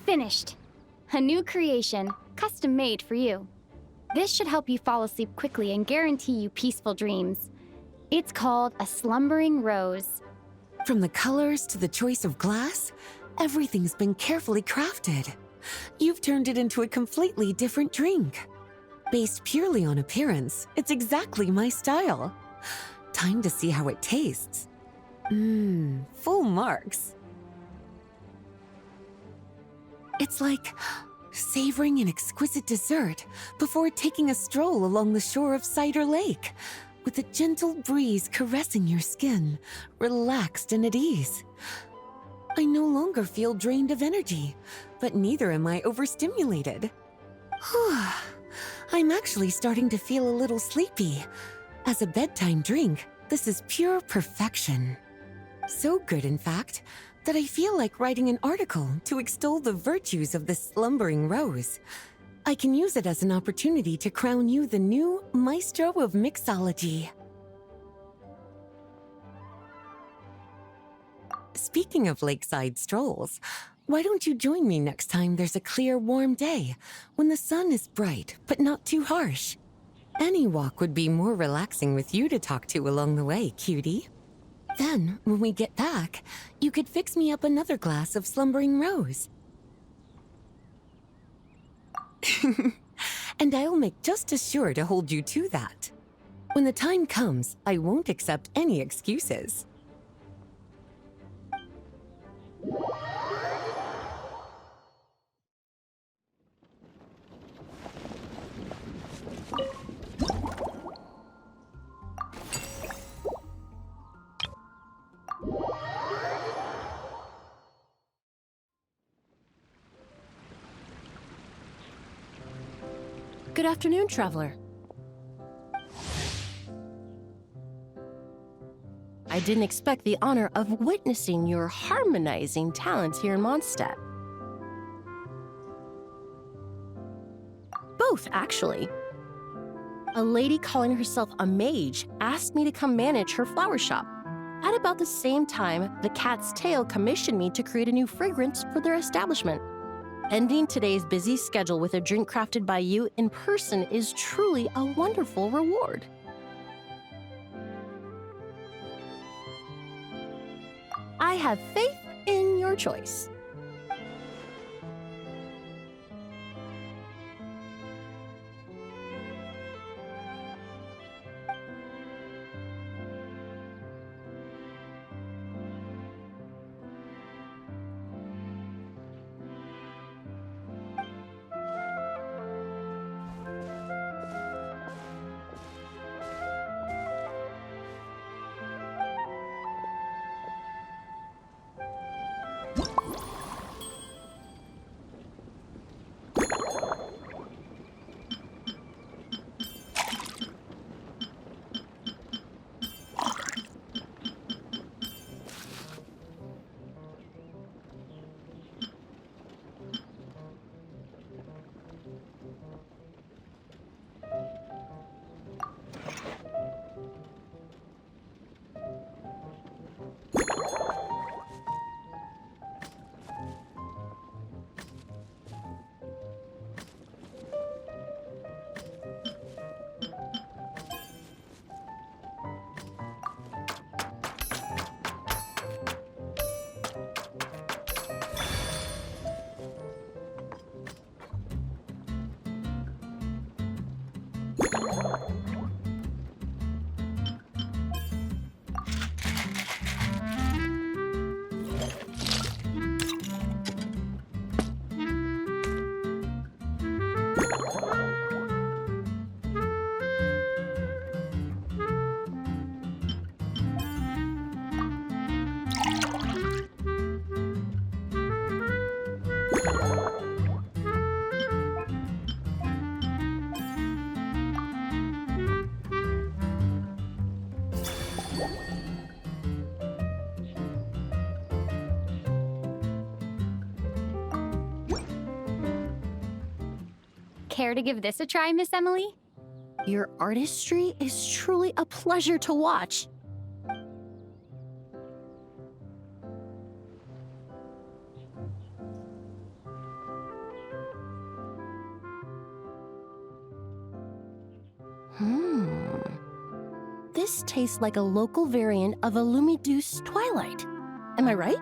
Finished. A new creation, custom made for you. This should help you fall asleep quickly and guarantee you peaceful dreams. It's called a slumbering rose. From the colors to the choice of glass, everything's been carefully crafted. You've turned it into a completely different drink. Based purely on appearance, it's exactly my style. Time to see how it tastes. Full marks. It's like savoring an exquisite dessert before taking a stroll along the shore of Cider Lake, with a gentle breeze caressing your skin, relaxed and at ease. I no longer feel drained of energy, but neither am I overstimulated. I'm actually starting to feel a little sleepy. As a bedtime drink, this is pure perfection. So good, in fact, that I feel like writing an article to extol the virtues of the slumbering rose. I can use it as an opportunity to crown you the new maestro of mixology. Speaking of lakeside strolls, why don't you join me next time there's a clear, warm day, when the sun is bright but not too harsh? Any walk would be more relaxing with you to talk to along the way, cutie. Then, when we get back, you could fix me up another glass of slumbering rose. And I'll make just as sure to hold you to that. When the time comes, I won't accept any excuses. Good afternoon, traveler. I didn't expect the honor of witnessing your harmonizing talents here in Mondstadt. Both, actually. A lady calling herself a mage asked me to come manage her flower shop. At about the same time, the Cat's Tail commissioned me to create a new fragrance for their establishment. Ending today's busy schedule with a drink crafted by you in person is truly a wonderful reward. I have faith in your choice. Care to give this a try, Miss Emily? Your artistry is truly a pleasure to watch. This tastes like a local variant of a Lumiduce Twilight. Am I right?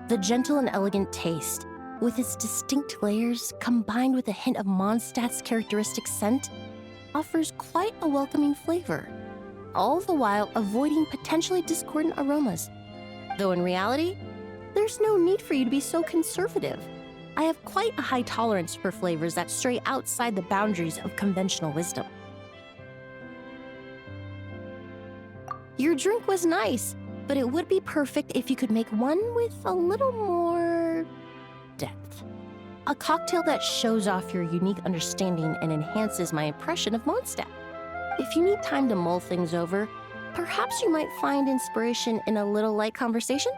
The gentle and elegant taste, with its distinct layers combined with a hint of Mondstadt's characteristic scent, offers quite a welcoming flavor, all the while avoiding potentially discordant aromas. Though in reality, there's no need for you to be so conservative. I have quite a high tolerance for flavors that stray outside the boundaries of conventional wisdom. Your drink was nice, but it would be perfect if you could make one with a little more depth. A cocktail that shows off your unique understanding and enhances my impression of Mondstadt. If you need time to mull things over, perhaps you might find inspiration in a little light conversation?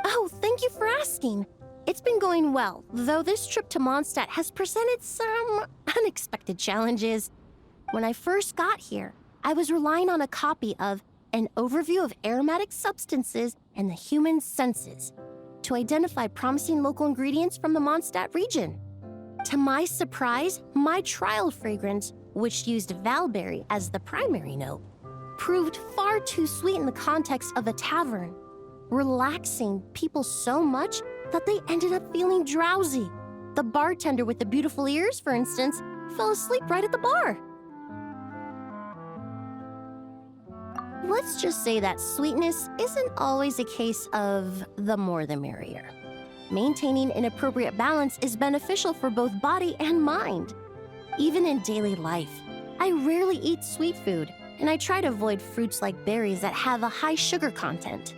Oh, thank you for asking. It's been going well, though this trip to Mondstadt has presented some unexpected challenges. When I first got here, I was relying on a copy of An Overview of Aromatic Substances and the Human Senses to identify promising local ingredients from the Mondstadt region. To my surprise, my trial fragrance, which used valberry as the primary note, proved far too sweet in the context of a tavern, relaxing people so much that they ended up feeling drowsy. The bartender with the beautiful ears, for instance, fell asleep right at the bar. Let's just say that sweetness isn't always a case of the more the merrier. Maintaining an appropriate balance is beneficial for both body and mind. Even in daily life, I rarely eat sweet food, and I try to avoid fruits like berries that have a high sugar content.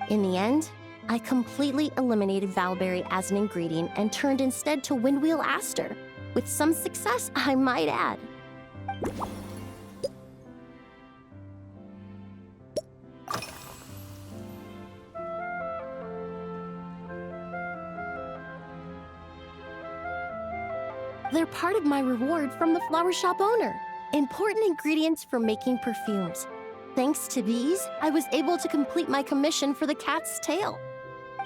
In the end, I completely eliminated valberry as an ingredient and turned instead to windwheel aster, with some success, I might add. They're part of my reward from the flower shop owner. Important ingredients for making perfumes. Thanks to these, I was able to complete my commission for the cat's tail.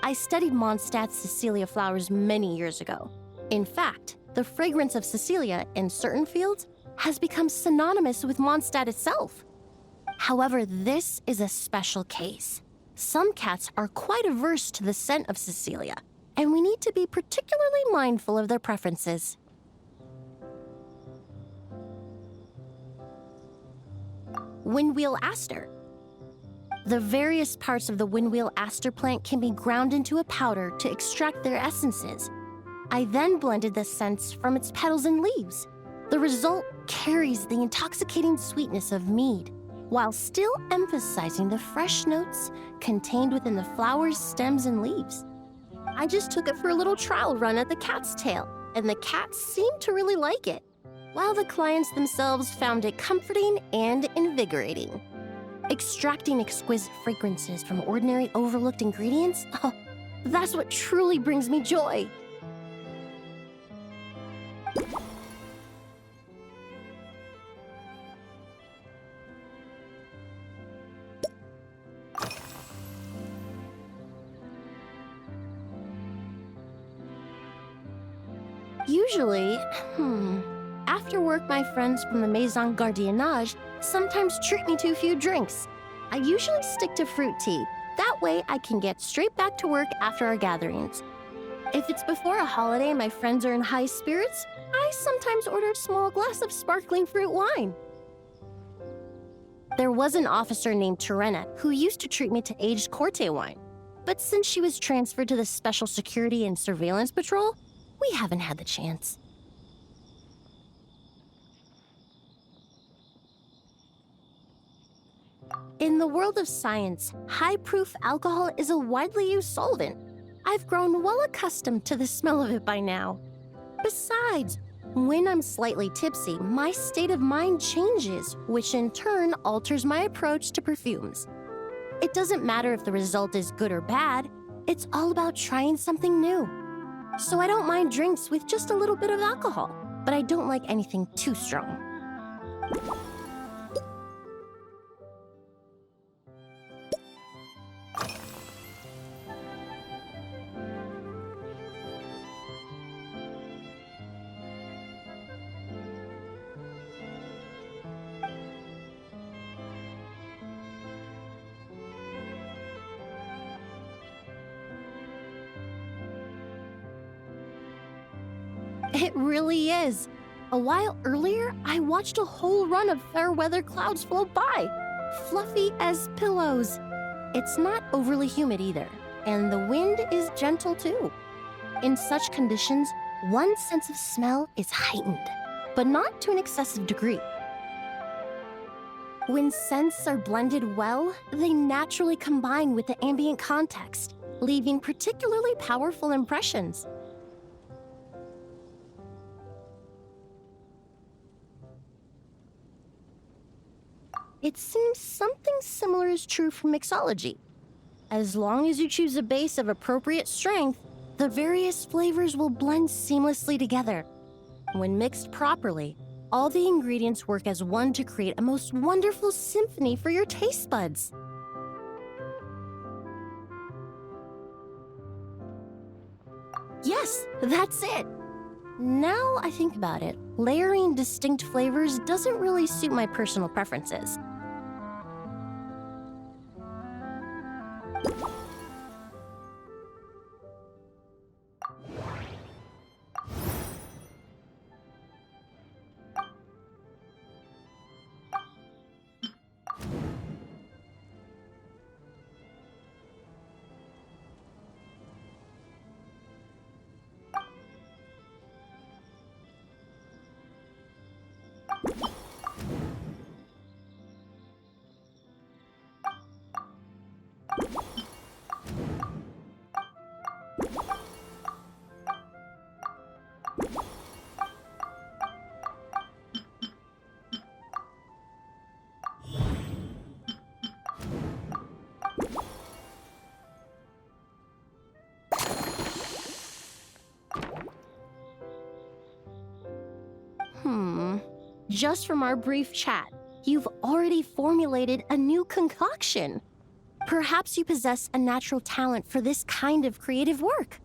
I studied Mondstadt's Cecilia flowers many years ago. In fact, the fragrance of Cecilia in certain fields has become synonymous with Mondstadt itself. However, this is a special case. Some cats are quite averse to the scent of Cecilia, and we need to be particularly mindful of their preferences. Windwheel aster. The various parts of the windwheel aster plant can be ground into a powder to extract their essences. I then blended the scents from its petals and leaves. The result carries the intoxicating sweetness of mead, while still emphasizing the fresh notes contained within the flowers, stems, and leaves. I just took it for a little trial run at the cat's tail, and the cats seemed to really like it, while the clients themselves found it comforting and invigorating. Extracting exquisite fragrances from ordinary overlooked ingredients, oh, that's what truly brings me joy. Usually, after work, my friends from the Maison Gardiennage sometimes treat me to a few drinks. I usually stick to fruit tea. That way I can get straight back to work after our gatherings. If it's before a holiday and my friends are in high spirits, I sometimes order a small glass of sparkling fruit wine. There was an officer named Terena who used to treat me to aged Corte wine. But since she was transferred to the Special Security and Surveillance Patrol, we haven't had the chance. In the world of science, high-proof alcohol is a widely used solvent. I've grown well accustomed to the smell of it by now. Besides, when I'm slightly tipsy, my state of mind changes, which in turn alters my approach to perfumes. It doesn't matter if the result is good or bad, it's all about trying something new. So I don't mind drinks with just a little bit of alcohol, but I don't like anything too strong. It really is. A while earlier, I watched a whole run of fair weather clouds float by, fluffy as pillows. It's not overly humid either, and the wind is gentle too. In such conditions, one's sense of smell is heightened, but not to an excessive degree. When scents are blended well, they naturally combine with the ambient context, leaving particularly powerful impressions. It seems something similar is true for mixology. As long as you choose a base of appropriate strength, the various flavors will blend seamlessly together. When mixed properly, all the ingredients work as one to create a most wonderful symphony for your taste buds. Yes, that's it. Now I think about it, layering distinct flavors doesn't really suit my personal preferences. Just from our brief chat, you've already formulated a new concoction. Perhaps you possess a natural talent for this kind of creative work.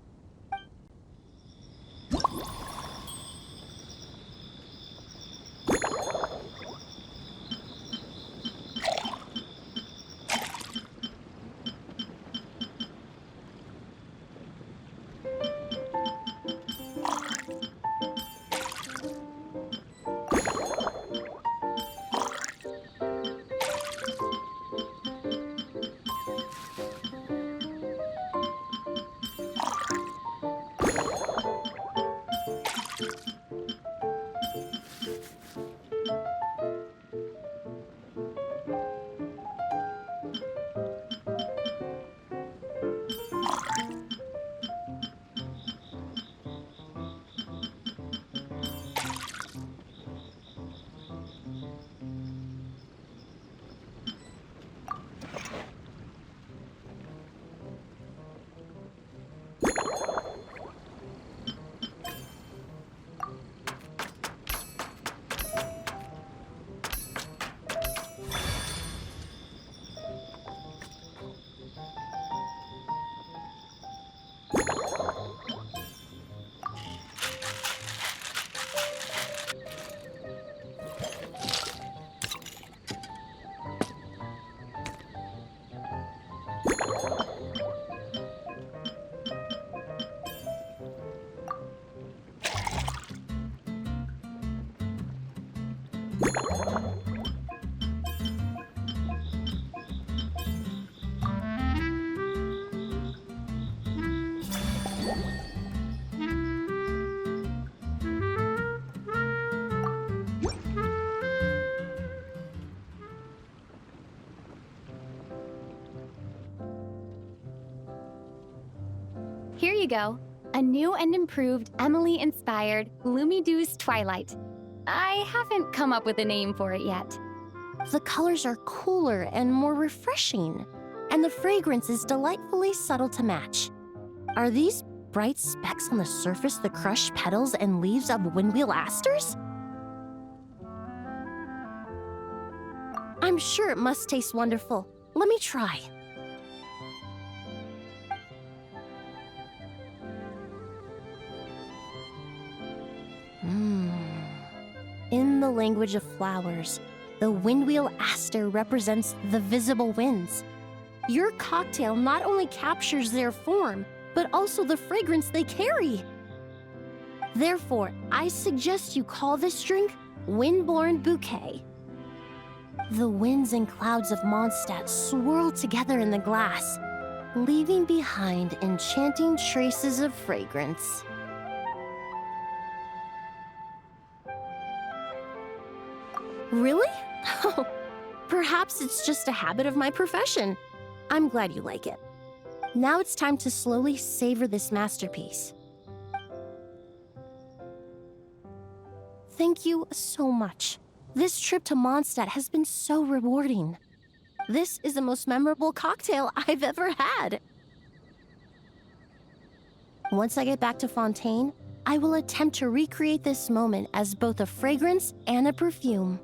Here you go. A new and improved Emily-inspired Lumidouce Twilight. I haven't come up with a name for it yet. The colors are cooler and more refreshing, and the fragrance is delightfully subtle to match. Are these bright specks on the surface the crushed petals and leaves of windwheel asters? I'm sure it must taste wonderful. Let me try. In the language of flowers, the windwheel aster represents the visible winds. Your cocktail not only captures their form, but also the fragrance they carry. Therefore, I suggest you call this drink Windborne Bouquet. The winds and clouds of Mondstadt swirl together in the glass, leaving behind enchanting traces of fragrance. Really? Oh, perhaps it's just a habit of my profession. I'm glad you like it. Now it's time to slowly savor this masterpiece. Thank you so much. This trip to Mondstadt has been so rewarding. This is the most memorable cocktail I've ever had. Once I get back to Fontaine, I will attempt to recreate this moment as both a fragrance and a perfume.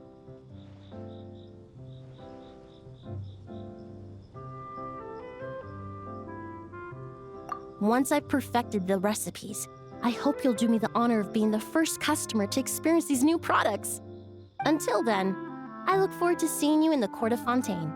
Once I've perfected the recipes, I hope you'll do me the honor of being the first customer to experience these new products. Until then, I look forward to seeing you in the Court of Fontaine.